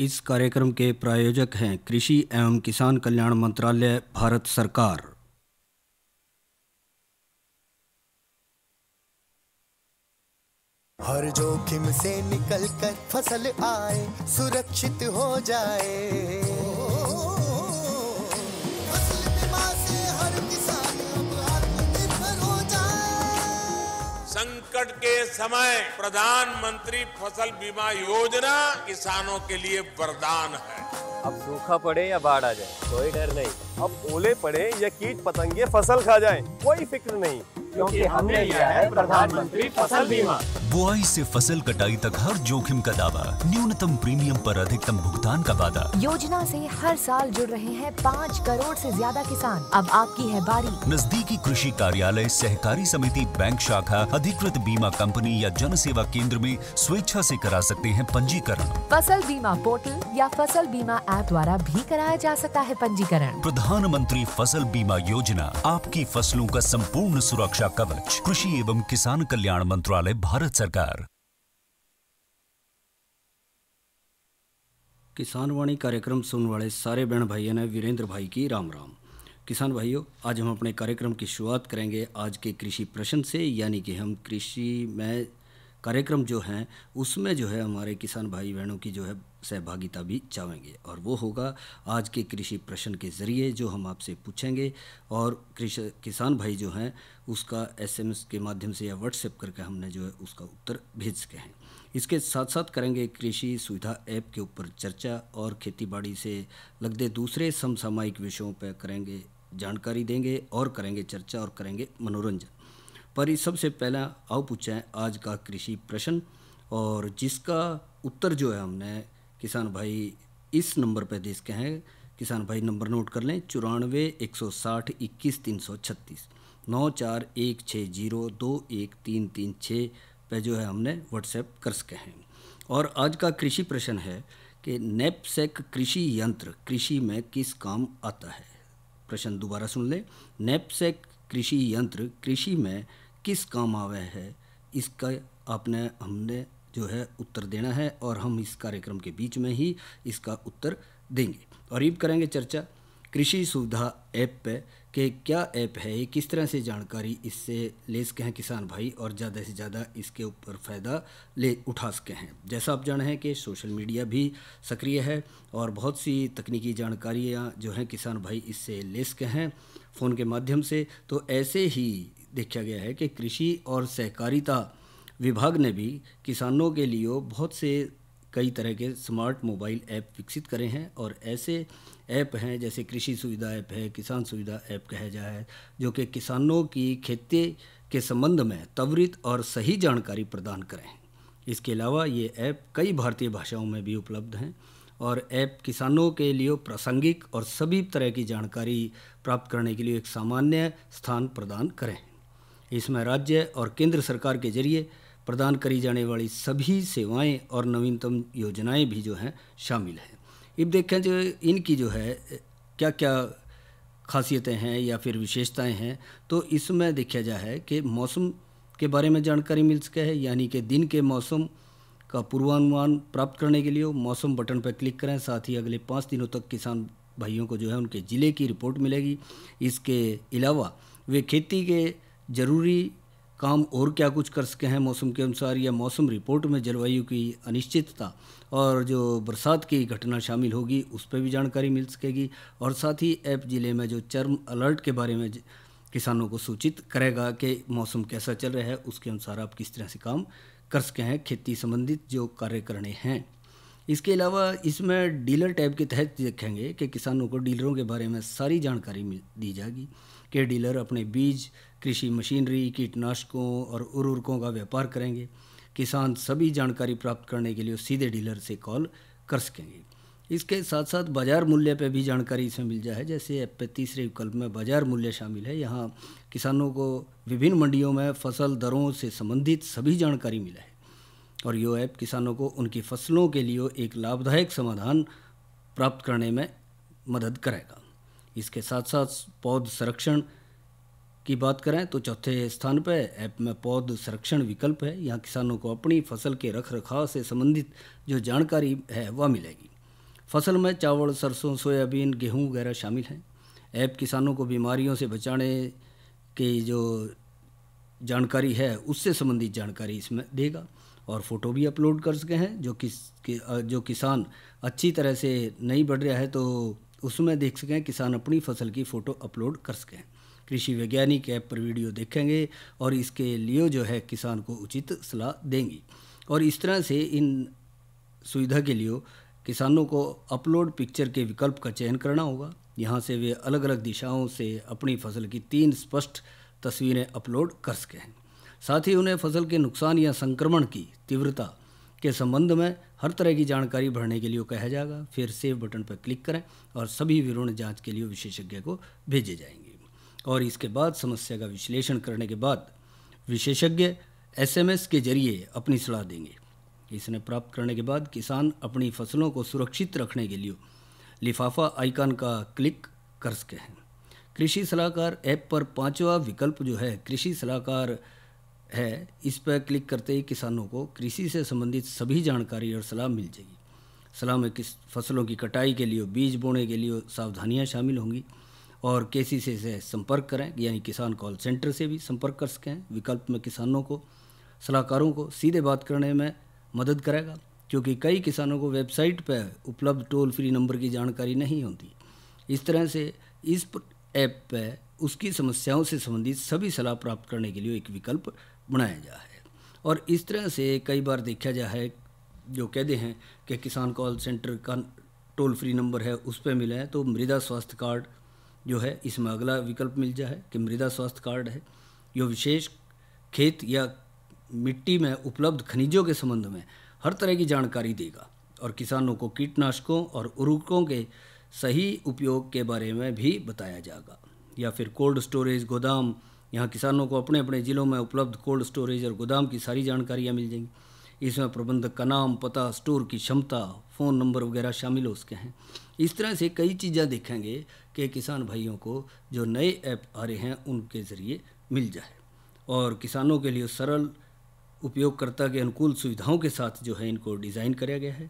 इस कार्यक्रम के प्रायोजक हैं कृषि एवं किसान कल्याण मंत्रालय, भारत सरकार। हर जोखिम से निकल कर फसल आए, सुरक्षित हो जाए। फसल बीमा से हर किसान अब आत्मनिर्भर हो जाए। संकट के समय प्रधानमंत्री फसल बीमा योजना किसानों के लिए वरदान है। अब सूखा पड़े या बाढ़ आ जाए, कोई डर नहीं। अब ओले पड़े या कीट पतंगे फसल खा जाए, कोई फिक्र नहीं, क्योंकि हमने लिया है प्रधानमंत्री फसल बीमा। बुआई से फसल कटाई तक हर जोखिम का दावा, न्यूनतम प्रीमियम पर अधिकतम भुगतान का वादा। योजना से हर साल जुड़ रहे हैं 5 करोड़ से ज्यादा किसान। अब आपकी है बारी। नजदीकी कृषि कार्यालय, सहकारी समिति, बैंक शाखा, अधिकृत बीमा कंपनी या जन सेवा केंद्र में स्वेच्छा से करा सकते हैं पंजीकरण। फसल बीमा पोर्टल या फसल बीमा ऐप द्वारा भी कराया जा सकता है पंजीकरण। प्रधानमंत्री फसल बीमा योजना, आपकी फसलों का संपूर्ण सुरक्षा कवच। कृषि एवं किसान कल्याण मंत्रालय, भारत सरकार। किसान वाणी कार्यक्रम सुनने वाले सारे बहन भाइयों ने वीरेंद्र भाई की राम राम। किसान भाइयों, आज हम अपने कार्यक्रम की शुरुआत करेंगे आज के कृषि प्रश्न से, यानी कि हम कृषि में कार्यक्रम जो हैं उसमें जो है हमारे किसान भाई बहनों की जो है सहभागिता भी चाहेंगे, और वो होगा आज के कृषि प्रश्न के ज़रिए जो हम आपसे पूछेंगे, और किसान भाई जो हैं उसका SMS के माध्यम से या व्हाट्सएप करके हमने जो है उसका उत्तर भेज सके हैं। इसके साथ साथ करेंगे कृषि सुविधा ऐप के ऊपर चर्चा, और खेतीबाड़ी से लगते दूसरे समसामयिक विषयों पर करेंगे जानकारी देंगे, और करेंगे चर्चा और करेंगे मनोरंजन। पर इस सबसे पहला आओ पूछें आज का कृषि प्रश्न, और जिसका उत्तर जो है हमने किसान भाई इस नंबर पर दे सके हैं। किसान भाई नंबर नोट कर लें, 94 160 21 336 9416021336 पे जो है हमने व्हाट्सएप कर सके हैं। और आज का कृषि प्रश्न है कि नैपसेक कृषि यंत्र कृषि में किस काम आता है। प्रश्न दोबारा सुन लें, नैपसेक कृषि यंत्र कृषि में किस काम आवे है, इसका हमने जो है उत्तर देना है, और हम इस कार्यक्रम के बीच में ही इसका उत्तर देंगे। और अब करेंगे चर्चा कृषि सुविधा ऐप पे कि क्या ऐप है, ये किस तरह से जानकारी इससे ले सके हैं किसान भाई, और ज़्यादा से ज़्यादा इसके ऊपर फ़ायदा ले उठा सके हैं। जैसा आप जाने हैं कि सोशल मीडिया भी सक्रिय है, और बहुत सी तकनीकी जानकारियाँ जो हैं किसान भाई इससे ले सके हैं फ़ोन के माध्यम से। तो ऐसे ही देखा गया है कि कृषि और सहकारिता विभाग ने भी किसानों के लिए बहुत से कई तरह के स्मार्ट मोबाइल ऐप विकसित करे हैं, और ऐसे ऐप हैं जैसे कृषि सुविधा ऐप है, किसान सुविधा ऐप कहा जाए, जो कि किसानों की खेती के संबंध में त्वरित और सही जानकारी प्रदान करें। इसके अलावा ये ऐप कई भारतीय भाषाओं में भी उपलब्ध हैं, और ऐप किसानों के लिए प्रासंगिक और सभी तरह की जानकारी प्राप्त करने के लिए एक सामान्य स्थान प्रदान करें। इसमें राज्य और केंद्र सरकार के जरिए प्रदान करी जाने वाली सभी सेवाएं और नवीनतम योजनाएं भी जो हैं शामिल हैं। अब देखें जो इनकी जो है क्या क्या खासियतें हैं या फिर विशेषताएं हैं, तो इसमें देखा जाए कि मौसम के बारे में जानकारी मिल सके है, यानी कि दिन के मौसम का पूर्वानुमान प्राप्त करने के लिए मौसम बटन पर क्लिक करें। साथ ही अगले 5 दिनों तक किसान भाइयों को जो है उनके ज़िले की रिपोर्ट मिलेगी। इसके अलावा वे खेती के ज़रूरी काम और क्या कुछ कर सके हैं मौसम के अनुसार, या मौसम रिपोर्ट में जलवायु की अनिश्चितता और जो बरसात की घटना शामिल होगी उस पर भी जानकारी मिल सकेगी। और साथ ही ऐप ज़िले में जो चरम अलर्ट के बारे में किसानों को सूचित करेगा कि मौसम कैसा चल रहा है, उसके अनुसार आप किस तरह से काम कर सके हैं खेती संबंधित जो कार्य करने हैं। इसके अलावा इसमें डीलर टैब के तहत देखेंगे कि किसानों को डीलरों के बारे में सारी जानकारी दी जाएगी कि डीलर अपने बीज, कृषि मशीनरी, कीटनाशकों और उर्वरकों का व्यापार करेंगे। किसान सभी जानकारी प्राप्त करने के लिए सीधे डीलर से कॉल कर सकेंगे। इसके साथ साथ बाज़ार मूल्य पर भी जानकारी इसमें मिल जाए, जैसे ऐप पे तीसरे विकल्प में बाज़ार मूल्य शामिल है। यहाँ किसानों को विभिन्न मंडियों में फसल दरों से संबंधित सभी जानकारी मिला है, और ये ऐप किसानों को उनकी फसलों के लिए एक लाभदायक समाधान प्राप्त करने में मदद करेगा। इसके साथ साथ पौध संरक्षण की बात करें तो चौथे स्थान पर ऐप में पौध संरक्षण विकल्प है। यहाँ किसानों को अपनी फसल के रख रखाव से संबंधित जो जानकारी है वह मिलेगी। फसल में चावल, सरसों, सोयाबीन, गेहूं वगैरह शामिल हैं। ऐप किसानों को बीमारियों से बचाने की जो जानकारी है उससे संबंधित जानकारी इसमें देगा, और फ़ोटो भी अपलोड कर सके हैं। जो किसान अच्छी तरह से नहीं बढ़ रहा है तो उसमें देख सकें, किसान अपनी फसल की फ़ोटो अपलोड कर सकें। कृषि वैज्ञानिक ऐप पर वीडियो देखेंगे और इसके लिए जो है किसान को उचित सलाह देंगी। और इस तरह से इन सुविधा के लिए किसानों को अपलोड पिक्चर के विकल्प का चयन करना होगा। यहाँ से वे अलग अलग दिशाओं से अपनी फसल की 3 स्पष्ट तस्वीरें अपलोड कर सकें। साथ ही उन्हें फसल के नुकसान या संक्रमण की तीव्रता के संबंध में हर तरह की जानकारी भरने के लिए कहा जाएगा। फिर सेव बटन पर क्लिक करें और सभी विवरण जांच के लिए विशेषज्ञ को भेजे जाएंगे। और इसके बाद समस्या का विश्लेषण करने के बाद विशेषज्ञ SMS के जरिए अपनी सलाह देंगे। इसने प्राप्त करने के बाद किसान अपनी फसलों को सुरक्षित रखने के लिए लिफाफा आइकन का क्लिक कर सके हैं। कृषि सलाहकार ऐप पर 5वां विकल्प जो है कृषि सलाहकार है, इस पर क्लिक करते ही किसानों को कृषि से संबंधित सभी जानकारी और सलाह मिल जाएगी। सलाह में किस फसलों की कटाई के लिए, बीज बोने के लिए सावधानियां शामिल होंगी, और KCC से संपर्क करें, यानी किसान कॉल सेंटर से भी संपर्क कर सकें। विकल्प में किसानों को, सलाहकारों को सीधे बात करने में मदद करेगा, क्योंकि कई किसानों को वेबसाइट पर उपलब्ध टोल फ्री नंबर की जानकारी नहीं होती। इस तरह से इस ऐप पर उसकी समस्याओं से संबंधित सभी सलाह प्राप्त करने के लिए एक विकल्प बनाया गया है। और इस तरह से कई बार देखा जा है, जो कहते हैं कि किसान कॉल सेंटर का टोल फ्री नंबर है उस पर मिला है, तो मृदा स्वास्थ्य कार्ड जो है इसमें अगला विकल्प मिल जाए कि मृदा स्वास्थ्य कार्ड है, जो विशेष खेत या मिट्टी में उपलब्ध खनिजों के संबंध में हर तरह की जानकारी देगा, और किसानों को कीटनाशकों और उर्वरकों के सही उपयोग के बारे में भी बताया जाएगा। या फिर कोल्ड स्टोरेज, गोदाम, यहाँ किसानों को अपने अपने ज़िलों में उपलब्ध कोल्ड स्टोरेज और गोदाम की सारी जानकारियाँ मिल जाएंगी। इसमें प्रबंधक का नाम, पता, स्टोर की क्षमता, फ़ोन नंबर वगैरह शामिल हो सके हैं। इस तरह से कई चीज़ें देखेंगे कि किसान भाइयों को जो नए ऐप आ रहे हैं उनके ज़रिए मिल जाए, और किसानों के लिए सरल, उपयोगकर्ता के अनुकूल सुविधाओं के साथ जो है इनको डिज़ाइन किया गया है।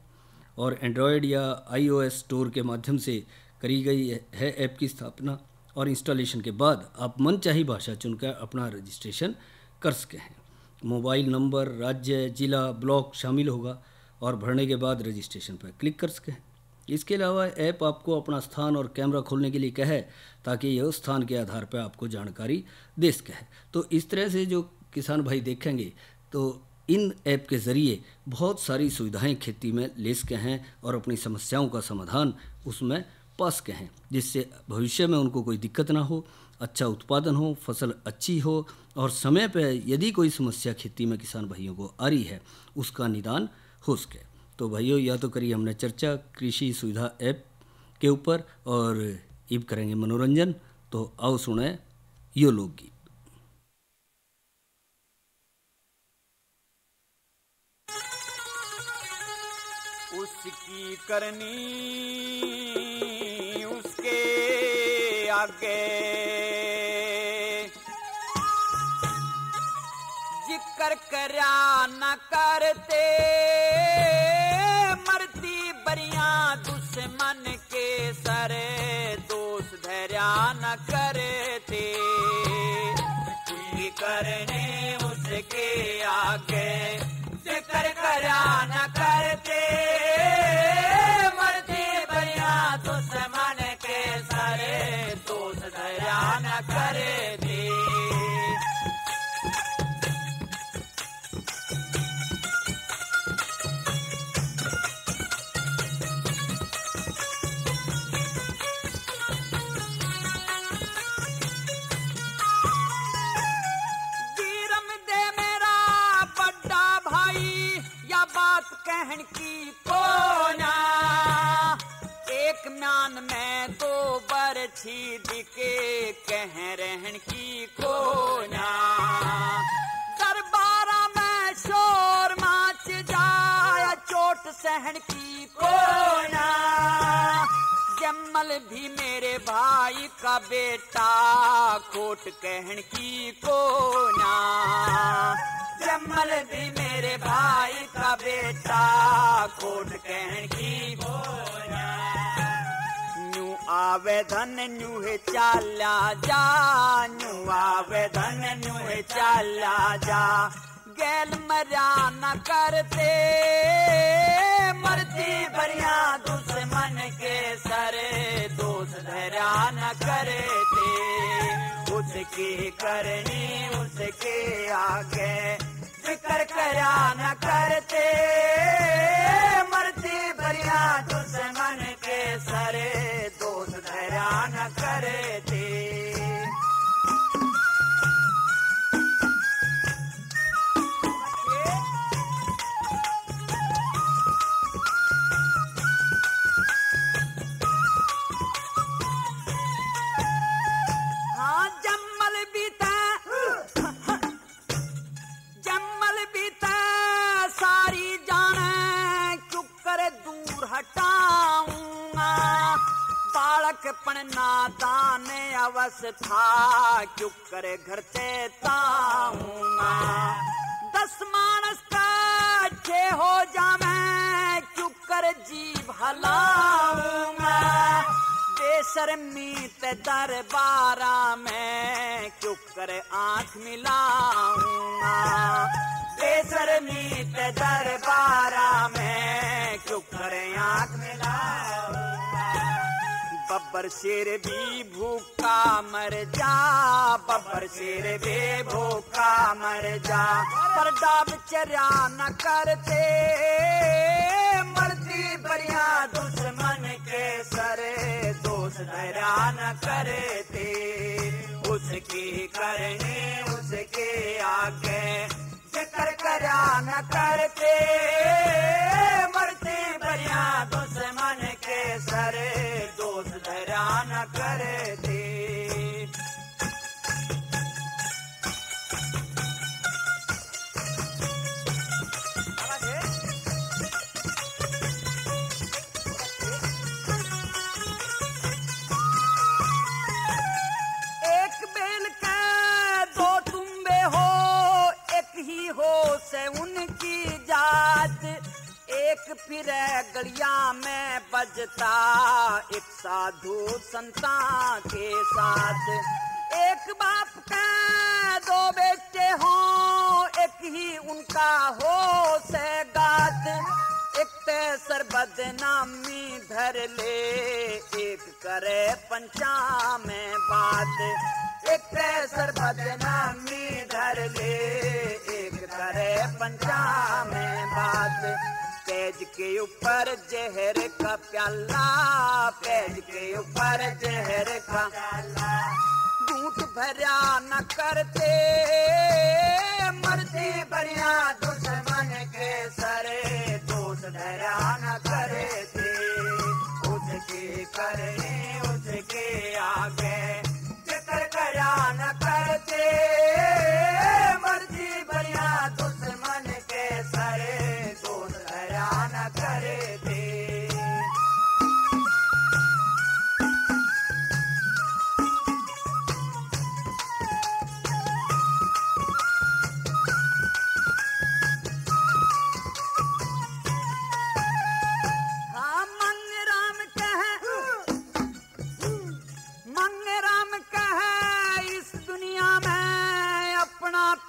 और एंड्रॉयड या iOS स्टोर के माध्यम से करी गई है ऐप की स्थापना, और इंस्टॉलेशन के बाद आप मनचाही भाषा चुनकर अपना रजिस्ट्रेशन कर सके हैं। मोबाइल नंबर, राज्य, जिला, ब्लॉक शामिल होगा, और भरने के बाद रजिस्ट्रेशन पर क्लिक कर सके हैं। इसके अलावा ऐप आपको अपना स्थान और कैमरा खोलने के लिए कहे, ताकि यह स्थान के आधार पर आपको जानकारी दे सके। तो इस तरह से जो किसान भाई देखेंगे तो इन ऐप के ज़रिए बहुत सारी सुविधाएं खेती में ले सके हैं और अपनी समस्याओं का समाधान उसमें पा सके हैं, जिससे भविष्य में उनको कोई दिक्कत ना हो, अच्छा उत्पादन हो, फसल अच्छी हो, और समय पर यदि कोई समस्या खेती में किसान भाइयों को आ रही है उसका निदान हो सके। तो भाइयों, या तो करिए हमने चर्चा कृषि सुविधा ऐप के ऊपर, और अब करेंगे मनोरंजन। तो आओ सुने यो लोकगीत। उसकी करनी उसके आगे, जिक्र करा न करते, मरती बरिया दुश्मन के सरे, दोष धैर्या न करते। उसकी करनी उसके आगे, जिक्र करा न करते, मरती बरिया दुश्मन के सरे, दोष धैर्या न करते। कहन की कोना, एक म्यान में दो बरछी दिके, कह रहन की कोना। दरबारा में शोर माच जाया, चोट सहन की कोना। जम्मल भी मेरे भाई का बेटा, खोट कहन की कोना। जम्मल भी मेरे भाई का बेटा, खोट कहन की कोना। आवे धन न्यूहे चाल्या जा, न्यू आवे धन न्यूहे चाल्या जा। गैल मरिया न करते मरती बरिया दुश्मन के सरे, दोष धैर्या न करे थे। उसकी करनी उसके आगे जिक्र करया न करते मरती बरिया दुश्मन के सरे, दोष धैर्या न करे थे। पण नादान अवस्था क्यों करे घर से ताऊंगा। 10 मानस का छे हो जावे क्यों कर जीव हलाऊंगा। बेशर्मी ते दरबारा में क्यों करे आंख मिलाऊंगा। बेशर्मी ते दरबारा में क्यों करे आंख मिलाऊंगा। बब्बर शेर भी भूखा मर जा, बब्बर शेर भी भूखा मर जा। पर डाब चर्या न करते मरती बरिया दुश्मन के सरे, दोष धैर्या न करे थे। उसकी करनी उसके आगे जिक्र करया न करते मरती बरिया दुश्मन के सरे, दोष धैर्या न करे थे। एक बेल का दो तुम्बे हो, एक ही हो से उनकी जात। एक फिरे गलिया में बजता एक साधु संता के साथ। एक बाप का दो बेटे हो, एक ही उनका हो से गात। एक तेसर बदनामी धर ले, एक करे पंचा में बात। एक तेसर बदनामी धर ले, एक करे पंचा में बात। पेज के ऊपर जहर का प्याला, पेज के ऊपर जहर का प्याला। घूंट भर्या न करते मरती बरिया दुश्मन के सरे, दोष धैर्या न करे थे। उसके करने उसके आगे जिक्र करया न करते मरती बरिया दुश्मन के सरे, दोष धैर्या न करे थे।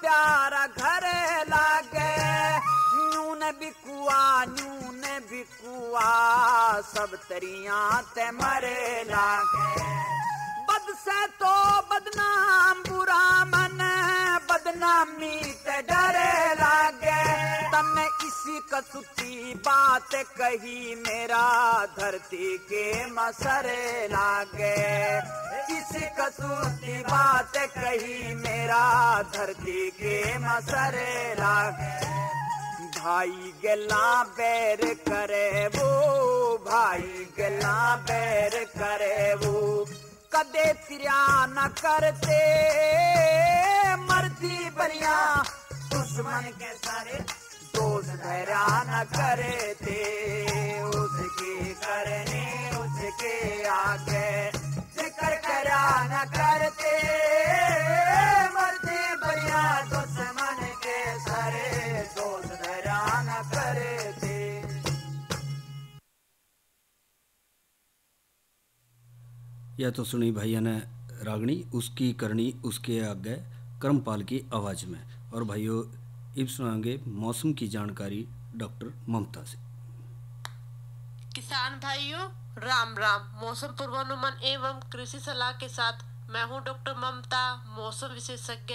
प्यारा घर लागे न्यू ने बिकुआ सब तरिया ते मरे लागे। बद से तो बदनाम बुरा मन बदनामी ते डरे लागे। तमने इसी कसूती बात कही मेरा धरती के मसरे लागे। इसी कसूती बात कही मेरा धरती के मसरे लागे। भाई गला बैर करे वो, भाई गला बैर करे वो। कदे तिरिया न करते मरती बरिया दुश्मन के सारे, दोष धैर्या न करे थे। उसके करने उसके आगे जिक्र करया न करते मरती बरिया दुश्मन के सारे, दोष धैर्या न करे थे। यह तो सुनी भैया ने रागनी उसकी करनी उसके आगे कर्मपाल की आवाज़ में। और भाइयों अब सुनाएंगे मौसम की जानकारी डॉक्टर ममता से। किसान भाइयों राम राम। मौसम पूर्वानुमान एवं कृषि सलाह के साथ मैं हूं डॉक्टर ममता, मौसम विशेषज्ञ,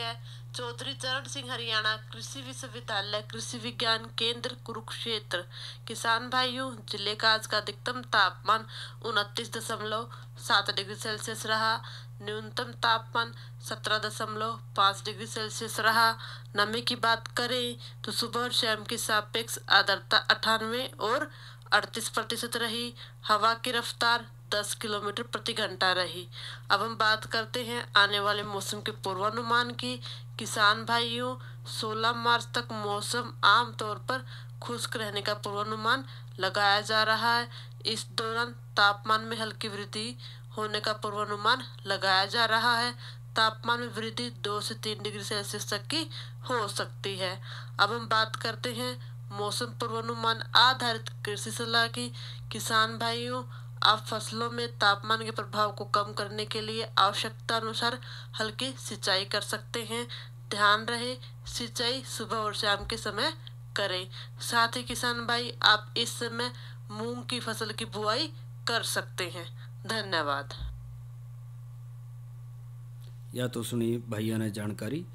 चौधरी चरण सिंह, हरियाणा कृषि विश्वविद्यालय कृषि विज्ञान केंद्र कुरुक्षेत्र। किसान भाइयों, जिले का आज का अधिकतम तापमान 29.7 डिग्री सेल्सियस रहा। न्यूनतम तापमान 17.5 डिग्री सेल्सियस रहा। नमी की बात करें तो सुबह और शाम की सापेक्ष आर्द्रता 98 और 38% रही। हवा की रफ्तार 10 किलोमीटर प्रति घंटा रही। अब हम बात करते हैं आने वाले मौसम के पूर्वानुमान की। किसान भाइयों, 16 मार्च तक मौसम आमतौर पर खुश्क रहने का पूर्वानुमान लगाया जा रहा है। इस दौरान तापमान में हल्की वृद्धि होने का पूर्वानुमान लगाया जा रहा है। तापमान में वृद्धि 2 से 3 डिग्री सेल्सियस तक की हो सकती है। अब हम बात करते हैं मौसम पूर्वानुमान आधारित कृषि सलाह की। किसान भाइयों, आप फसलों में तापमान के प्रभाव को कम करने के लिए आवश्यकता अनुसार हल्की सिंचाई कर सकते हैं। ध्यान रहे सिंचाई सुबह और शाम के समय करें। साथ ही किसान भाई, आप इस समय मूंग की फसल की बुआई कर सकते हैं। धन्यवाद। या तो सुनी भैया ने जानकारी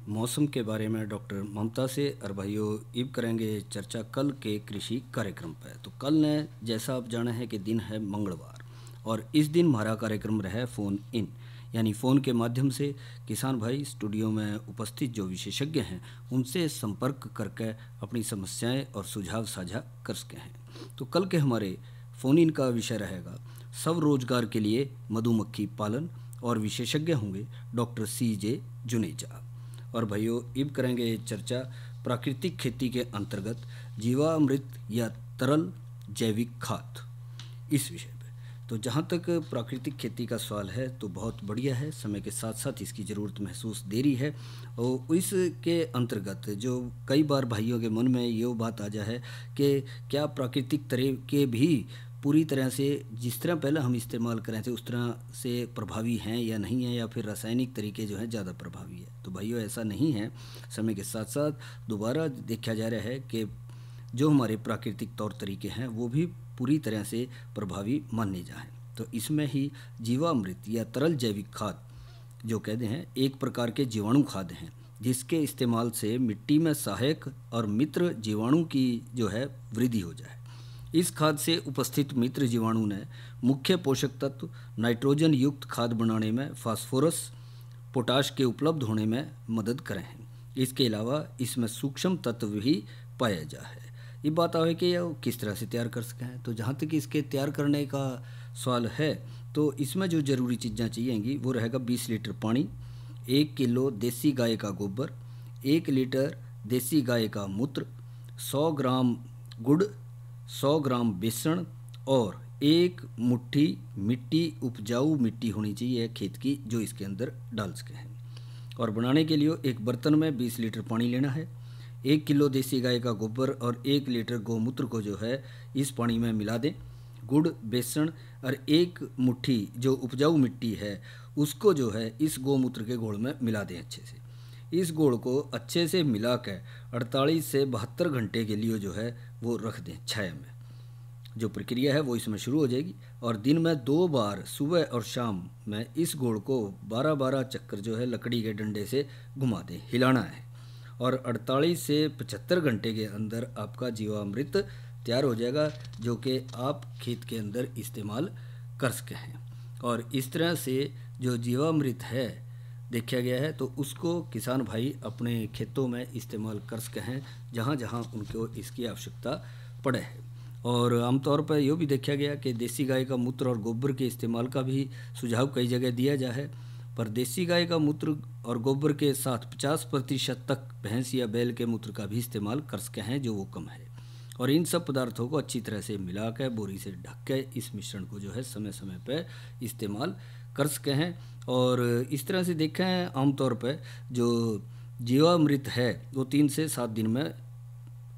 मौसम के बारे में डॉक्टर ममता से। और भाइयों अब करेंगे चर्चा कल के कृषि कार्यक्रम पर। तो कल ने जैसा आप जाना है कि दिन है मंगलवार, और इस दिन हमारा कार्यक्रम रहा फ़ोन इन, यानी फ़ोन के माध्यम से किसान भाई स्टूडियो में उपस्थित जो विशेषज्ञ हैं उनसे संपर्क करके अपनी समस्याएं और सुझाव साझा कर सके हैं। तो कल के हमारे फ़ोन इन का विषय रहेगा सब रोजगार के लिए मधुमक्खी पालन, और विशेषज्ञ होंगे डॉक्टर CJ जुनेजा। और भाइयों अब करेंगे चर्चा प्राकृतिक खेती के अंतर्गत जीवामृत या तरल जैविक खाद, इस विषय पे। तो जहाँ तक प्राकृतिक खेती का सवाल है तो बहुत बढ़िया है, समय के साथ साथ इसकी ज़रूरत महसूस दे रही है। और इसके अंतर्गत जो कई बार भाइयों के मन में ये बात आ जाए कि क्या प्राकृतिक तरीके भी पूरी तरह से जिस तरह पहले हम इस्तेमाल कर रहे थे उस तरह से प्रभावी हैं या नहीं है, या फिर रासायनिक तरीके जो हैं ज़्यादा प्रभावी है। तो भाइयों ऐसा नहीं है। समय के साथ साथ दोबारा देखा जा रहा है कि जो हमारे प्राकृतिक तौर तरीके हैं वो भी पूरी तरह से प्रभावी माने जाएं। तो इसमें ही जीवामृत या तरल जैविक खाद जो कहते हैं एक प्रकार के जीवाणु खाद हैं, जिसके इस्तेमाल से मिट्टी में सहायक और मित्र जीवाणु की जो है वृद्धि हो जाए। इस खाद से उपस्थित मित्र जीवाणु ने मुख्य पोषक तत्व नाइट्रोजन युक्त खाद बनाने में फास्फोरस पोटाश के उपलब्ध होने में मदद करें हैं। इसके अलावा इसमें सूक्ष्म तत्व भी पाया जा है। ये बात आवे कि यह किस तरह से तैयार कर सकें हैं। तो जहाँ तक इसके तैयार करने का सवाल है तो इसमें जो ज़रूरी चीज़ें चाहिएंगी वो रहेगा 20 लीटर पानी, 1 किलो देसी गाय का गोबर, 1 लीटर देसी गाय का मूत्र, 100 ग्राम गुड़, 100 ग्राम बेसन और 1 मुट्ठी मिट्टी, उपजाऊ मिट्टी होनी चाहिए खेत की जो इसके अंदर डाल सके हैं। और बनाने के लिए एक बर्तन में 20 लीटर पानी लेना है, 1 किलो देसी गाय का गोबर और 1 लीटर गौमूत्र को जो है इस पानी में मिला दें। गुड़, बेसन और 1 मुट्ठी जो उपजाऊ मिट्टी है उसको जो है इस गौमूत्र के घोल में मिला दें अच्छे से। इस घोल को अच्छे से मिला कर 48 से 72 घंटे के लिए जो है वो रख दें छाया में। जो प्रक्रिया है वो इसमें शुरू हो जाएगी और दिन में 2 बार सुबह और शाम में इस घोल को 12-12 चक्कर जो है लकड़ी के डंडे से घुमा दें, हिलाना है। और 48 से 75 घंटे के अंदर आपका जीवामृत तैयार हो जाएगा जो कि आप खेत के अंदर इस्तेमाल कर सके हैं। और इस तरह से जो जीवामृत है देखा गया है तो उसको किसान भाई अपने खेतों में इस्तेमाल कर सके हैं जहाँ जहाँ उनको इसकी आवश्यकता पड़े है। और आमतौर पर यह भी देखा गया कि देसी गाय का मूत्र और गोबर के इस्तेमाल का भी सुझाव कई जगह दिया जा है, पर देसी गाय का मूत्र और गोबर के साथ 50% तक भैंस या बैल के मूत्र का भी इस्तेमाल कर सके हैं जो वो कम है। और इन सब पदार्थों को अच्छी तरह से मिला कर बोरी से ढक के इस मिश्रण को जो है समय समय पर इस्तेमाल कर सके हैं। और इस तरह से देखें आमतौर पर जो जीवामृत है वो 3 से 7 दिन में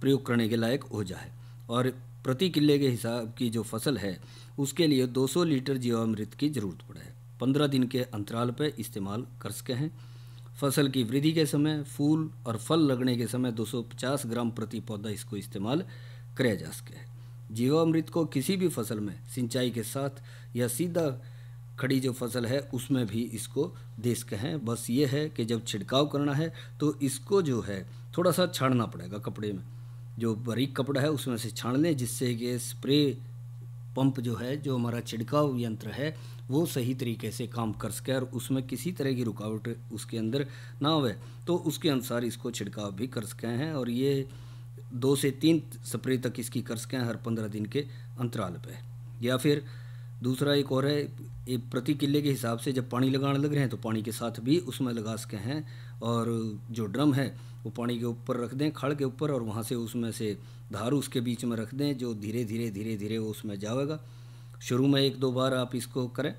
प्रयोग करने के लायक हो जाए। और प्रति किले के हिसाब की जो फसल है उसके लिए 200 लीटर जीवामृत की ज़रूरत पड़े। 15 दिन के अंतराल पर इस्तेमाल कर सके हैं। फसल की वृद्धि के समय, फूल और फल लगने के समय 250 ग्राम प्रति पौधा इसको इस्तेमाल किया जा सके है। जीवामृत को किसी भी फसल में सिंचाई के साथ या सीधा खड़ी जो फसल है उसमें भी इसको दे सके हैं। बस ये है कि जब छिड़काव करना है तो इसको जो है थोड़ा सा छानना पड़ेगा, कपड़े में जो बारीक कपड़ा है उसमें से छान लें, जिससे कि स्प्रे पंप जो है, जो हमारा छिड़काव यंत्र है, वो सही तरीके से काम कर सके और उसमें किसी तरह की रुकावट उसके अंदर ना होवे, तो उसके अनुसार इसको छिड़काव भी कर सके हैं। और ये 2 से 3 स्प्रे तक इसकी कर सकें हर 15 दिन के अंतराल पे। या फिर दूसरा एक और है, एक प्रति किले के हिसाब से जब पानी लगाने लग रहे हैं तो पानी के साथ भी उसमें लगा सके हैं। और जो ड्रम है वो पानी के ऊपर रख दें, खड़ के ऊपर, और वहाँ से उसमें से धार उसके बीच में रख दें, जो धीरे धीरे वो उसमें जाएगा। शुरू में 1-2 बार आप इसको करें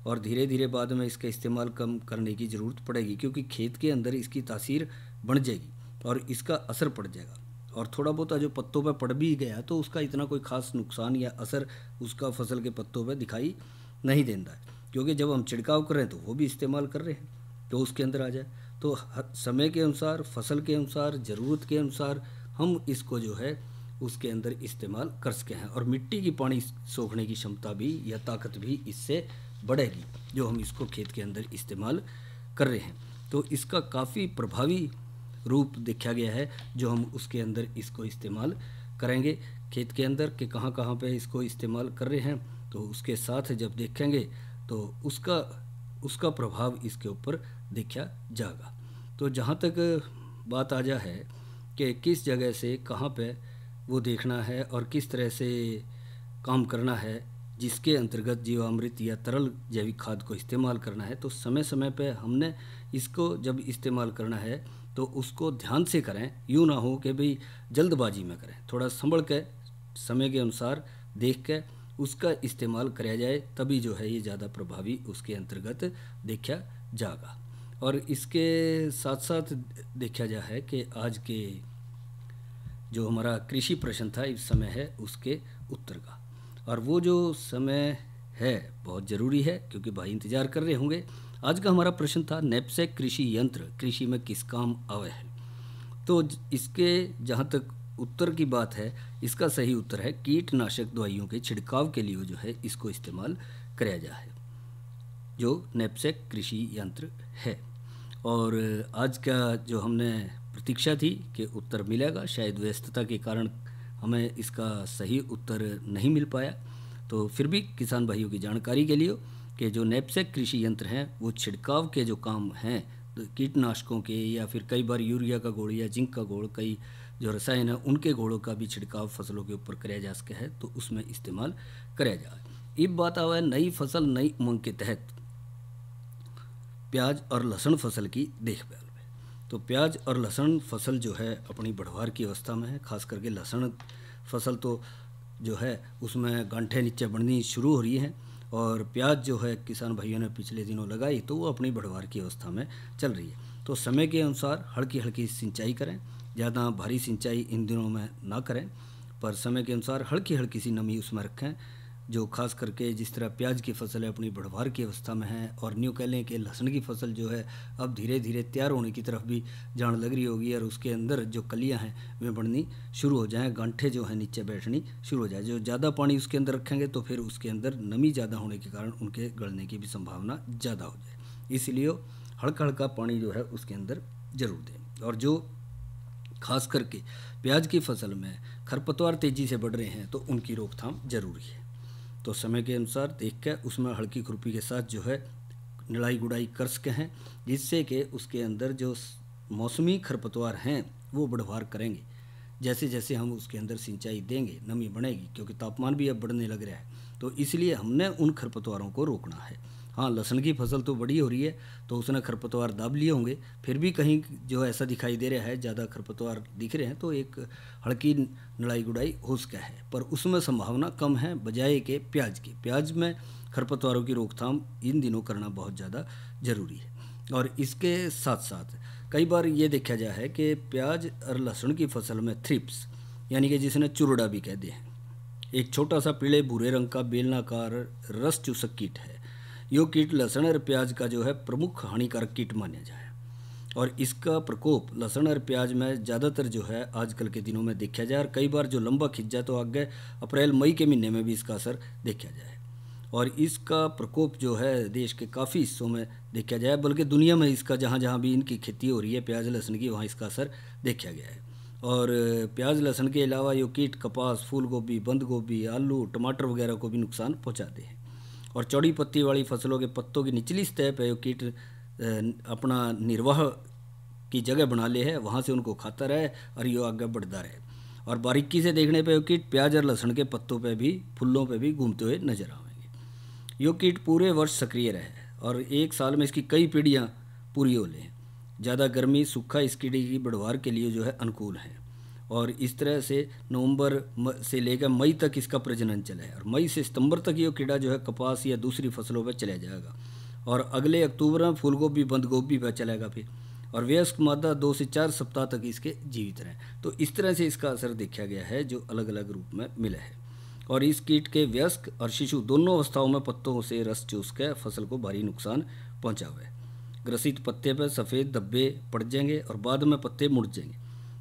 और धीरे धीरे बाद में इसका इस्तेमाल कम करने की ज़रूरत पड़ेगी, क्योंकि खेत के अंदर इसकी तासीर बढ़ जाएगी और इसका असर पड़ जाएगा। और थोड़ा बहुत जो पत्तों पे पड़ भी गया तो उसका इतना कोई ख़ास नुकसान या असर उसका फसल के पत्तों पे दिखाई नहीं देता है, क्योंकि जब हम छिड़काव कर रहे हैं तो वो भी इस्तेमाल कर रहे हैं तो उसके अंदर आ जाए। तो समय के अनुसार, फसल के अनुसार, ज़रूरत के अनुसार हम इसको जो है उसके अंदर इस्तेमाल कर सके हैं। और मिट्टी की पानी सोखने की क्षमता भी या ताकत भी इससे बढ़ेगी जो हम इसको खेत के अंदर इस्तेमाल कर रहे हैं। तो इसका काफ़ी प्रभावी रूप देखा गया है जो हम उसके अंदर इसको इस्तेमाल करेंगे खेत के अंदर कि कहाँ कहाँ पे इसको इस्तेमाल कर रहे हैं। तो उसके साथ जब देखेंगे तो उसका प्रभाव इसके ऊपर देखा जाएगा। तो जहाँ तक बात आ जा है कि किस जगह से कहाँ पे वो देखना है और किस तरह से काम करना है, जिसके अंतर्गत जीवामृत या तरल जैविक खाद को इस्तेमाल करना है, तो समय समय पे हमने इसको जब इस्तेमाल करना है तो उसको ध्यान से करें। यूँ ना हो कि भाई जल्दबाजी में करें, थोड़ा संभल के समय के अनुसार देख के उसका इस्तेमाल किया जाए, तभी जो है ये ज़्यादा प्रभावी उसके अंतर्गत देखा जाएगा। और इसके साथ साथ देखा जा है कि आज के जो हमारा कृषि प्रश्न था इस समय है उसके उत्तर का, और वो जो समय है बहुत ज़रूरी है क्योंकि भाई इंतज़ार कर रहे होंगे। आज का हमारा प्रश्न था नैपसेक कृषि यंत्र कृषि में किस काम आवे है। तो इसके जहाँ तक उत्तर की बात है, इसका सही उत्तर है कीटनाशक दवाइयों के छिड़काव के लिए जो है इसको इस्तेमाल किया जाए, जो नैपसेक कृषि यंत्र है। और आज का जो हमने प्रतीक्षा थी कि उत्तर मिलेगा, शायद व्यस्तता के कारण हमें इसका सही उत्तर नहीं मिल पाया। तो फिर भी किसान भाइयों की जानकारी के लिए कि जो नैपसेक कृषि यंत्र हैं वो छिड़काव के जो काम हैं तो कीटनाशकों के या फिर कई बार यूरिया का घोल या जिंक का घोल, कई जो रसायन है उनके घोलों का भी छिड़काव फसलों के ऊपर किया जा सके है, तो उसमें इस्तेमाल किया जाए। अब बात आवा है नई फसल नई उमंग के तहत प्याज और लहसुन फसल की देखभाल में। तो प्याज और लहसुन फसल जो है अपनी बढ़वार की अवस्था में है, खास करके लहसुन फसल तो जो है उसमें गांठें नीचे बढ़नी शुरू हो रही हैं, और प्याज जो है किसान भाइयों ने पिछले दिनों लगाई तो वो अपनी बढ़वार की अवस्था में चल रही है। तो समय के अनुसार हल्की हल्की सिंचाई करें, ज़्यादा भारी सिंचाई इन दिनों में ना करें, पर समय के अनुसार हल्की हल्की सी नमी उसमें रखें। जो खास करके जिस तरह प्याज की फसल है अपनी बढ़वार की अवस्था में है, और न्यू कह लें कि लहसुन की फसल जो है अब धीरे धीरे तैयार होने की तरफ भी जान लग रही होगी, और उसके अंदर जो कलियां हैं वे बढ़नी शुरू हो जाएं, गांठे जो हैं नीचे बैठनी शुरू हो जाए। जो ज़्यादा पानी उसके अंदर रखेंगे तो फिर उसके अंदर नमी ज़्यादा होने के कारण उनके गलने की भी संभावना ज़्यादा हो जाए, इसलिए हल्का हल्का पानी जो है उसके अंदर ज़रूर दें। और जो खास करके प्याज की फसल में खरपतवार तेज़ी से बढ़ रहे हैं तो उनकी रोकथाम जरूरी है। तो समय के अनुसार देख कर उसमें हल्की खुरपी के साथ जो है निड़ाई गुड़ाई कर सके हैं, जिससे कि उसके अंदर जो मौसमी खरपतवार हैं वो बढ़वार करेंगे। जैसे जैसे हम उसके अंदर सिंचाई देंगे नमी बढ़ेगी, क्योंकि तापमान भी अब बढ़ने लग रहा है, तो इसलिए हमने उन खरपतवारों को रोकना है। हाँ, लहसुन की फसल तो बड़ी हो रही है तो उसने खरपतवार दाब लिए होंगे, फिर भी कहीं जो ऐसा दिखाई दे रहा है ज़्यादा खरपतवार दिख रहे हैं तो एक हल्की निड़ाई गुड़ाई हो सका है, पर उसमें संभावना कम है बजाय के प्याज की। प्याज में खरपतवारों की रोकथाम इन दिनों करना बहुत ज़्यादा ज़रूरी है। और इसके साथ साथ कई बार ये देखा गया है कि प्याज और लहसुन की फसल में थ्रिप्स यानी कि जिसने चुरड़ा भी कहते हैं, एक छोटा सा पीले भूरे रंग का बेलनाकार रस चूसक कीट है। यो कीट लहसुन और प्याज का जो है प्रमुख हानिकारक कीट माना जाए और इसका प्रकोप लहसुन और प्याज में ज़्यादातर जो है आजकल के दिनों में देखा जाए और कई बार जो लंबा खिंच जाए तो आगे अप्रैल मई के महीने में भी इसका असर देखा जाए और इसका प्रकोप जो है देश के काफ़ी हिस्सों में देखा जाए, बल्कि दुनिया में इसका जहाँ जहाँ भी इनकी खेती हो रही है प्याज लहसुन की, वहाँ इसका असर देखा गया है। और प्याज लहसुन के अलावा ये कीट कपास, फूल गोभी, बंद गोभी, आलू, टमाटर वगैरह को भी नुकसान पहुँचाते हैं। और चौड़ी पत्ती वाली फसलों के पत्तों की निचली सतह पर ये कीट अपना निर्वाह की जगह बना ले है, वहाँ से उनको खाता रहे और ये आगे बढ़ता रहे। और बारीकी से देखने पर ये कीट प्याज और लहसुन के पत्तों पर भी, फूलों पर भी घूमते हुए नजर आएंगे। ये कीट पूरे वर्ष सक्रिय रहे और एक साल में इसकी कई पीढ़ियाँ पूरी हो लें। ज़्यादा गर्मी, सूखा इस कीड़े की बढ़वार के लिए जो है अनुकूल है और इस तरह से नवंबर से लेकर मई तक इसका प्रजनन चला है और मई से सितंबर तक ये कीड़ा जो है कपास या दूसरी फसलों पर चला जाएगा और अगले अक्टूबर में फूल गोभी, बंद गोभी पर चलेगा फिर और वयस्क मादा 2 से 4 सप्ताह तक इसके जीवित रहें। तो इस तरह से इसका असर देखा गया है जो अलग अलग रूप में मिला है। और इस कीट के वयस्क और शिशु दोनों अवस्थाओं में पत्तों से रस चूस कर फसल को भारी नुकसान पहुंचावे। ग्रसित पत्ते पर सफ़ेद धब्बे पड़ जाएंगे और बाद में पत्ते मुड़ जाएंगे,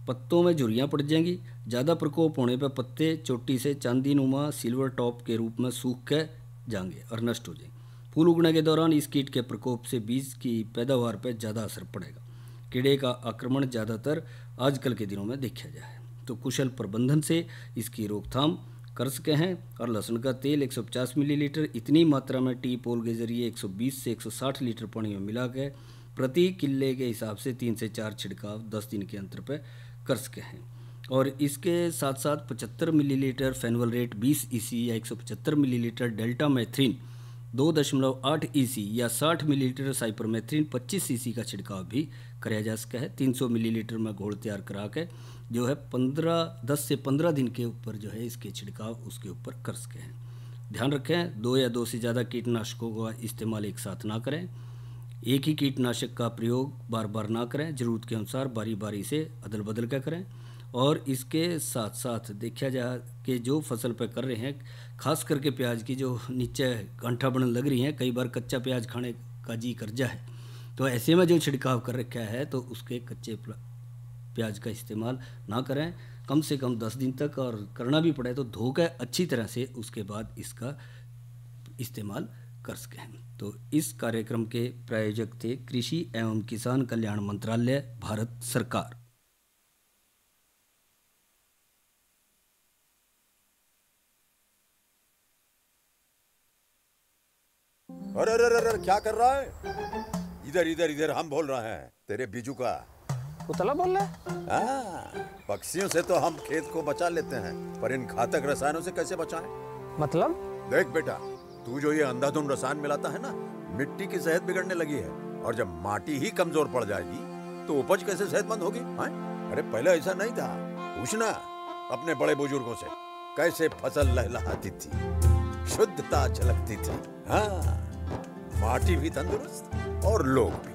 पत्तों में झुर्रियाँ पड़ जाएंगी। ज़्यादा प्रकोप होने पर पत्ते चोटी से चांदीनुमा सिल्वर टॉप के रूप में सूख कर जाएंगे और नष्ट हो जाएंगे। फूल उगने के दौरान इस कीट के प्रकोप से बीज की पैदावार पर ज़्यादा असर पड़ेगा। कीड़े का आक्रमण ज़्यादातर आजकल के दिनों में देखा जाए तो कुशल प्रबंधन से इसकी रोकथाम कर सके हैं। और लहसुन का तेल 150 मिलीलीटर इतनी मात्रा में टी पोल के जरिए 120 से 160 लीटर पानी में मिला के प्रति किले के हिसाब से 3 से 4 छिड़काव 10 दिन के अंतर पर कर सके हैं। और इसके साथ साथ 75 मिलीलीटर फेनवलरेट 20 EC या 175 मिलीलीटर डेल्टा मैथ्रीन 2.8 EC या 60 मिलीलीटर साइपरमेथ्रीन 25 EC का छिड़काव भी कराया जा सका है। 300 मिलीलीटर में घोल तैयार करा के जो है 10 से 15 दिन के ऊपर जो है इसके छिड़काव उसके ऊपर कर सके हैं। ध्यान रखें 2 या 2 से ज़्यादा कीटनाशकों का इस्तेमाल एक साथ ना करें। एक ही कीटनाशक का प्रयोग बार बार ना करें, ज़रूरत के अनुसार बारी बारी से अदल बदल कर करें। और इसके साथ साथ देखा जाए कि जो फसल पर कर रहे हैं, खास करके प्याज की जो नीचे गांठा बनने लग रही हैं, कई बार कच्चा प्याज खाने का जी कर जाए तो ऐसे में जो छिड़काव कर रखा है तो उसके कच्चे प्याज का इस्तेमाल ना करें कम से कम 10 दिन तक, और करना भी पड़े तो धोकर अच्छी तरह से उसके बाद इसका इस्तेमाल कर सकें। तो इस कार्यक्रम के प्रायोजक थे कृषि एवं किसान कल्याण मंत्रालय, भारत सरकार। अरे अरे अरे क्या कर रहा है? इधर इधर इधर, हम बोल रहे हैं तेरे बीजू का। पुतला बोल रहा है? हाँ, पक्षियों से तो हम खेत को बचा लेते हैं, पर इन घातक रसायनों से कैसे बचाएं? मतलब? देख बेटा, तू जो ये अंधाधुंध रसायन मिलाता है ना, मिट्टी की सेहत बिगड़ने लगी है और जब माटी ही कमजोर पड़ जाएगी तो उपज कैसे सेहतमंद होगी? अरे पहले ऐसा नहीं था, पूछना अपने बड़े बुजुर्गों से, कैसे फसल लहलहाती थी, शुद्धता झलकती थी। हाँ, माटी भी तंदुरुस्त और लोग भी।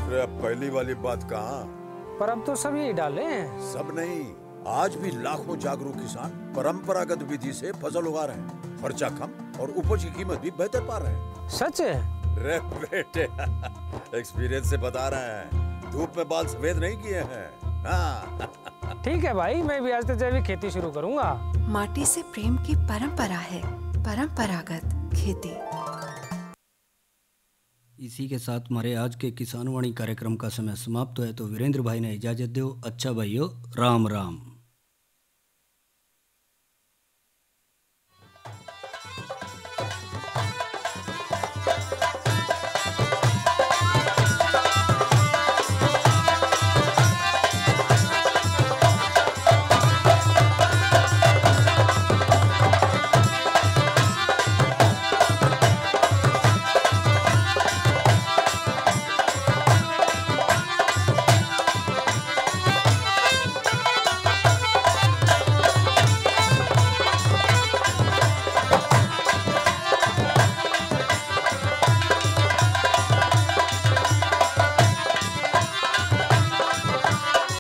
अरे पहली वाली बात कहाँ? पर अब तो सब यही डाले हैं। सब नहीं, आज भी लाखों जागरूक किसान परंपरागत विधि से फसल उगा रहे हैं, खर्चा कम और उपज की कीमत भी बेहतर पा रहे हैं। सच है? रे बेटे, एक्सपीरियंस से बता रहे हैं, धूप में बाल सफेद नहीं किए हैं। हाँ। ठीक है भाई, मैं भी आज से जैविक खेती शुरू करूंगा। माटी से प्रेम की परंपरा है, परंपरागत खेती। इसी के साथ हमारे आज के किसान वाणी कार्यक्रम का समय समाप्त है। तो वीरेंद्र भाई ने इजाज़त दो। अच्छा भाइयों, राम राम।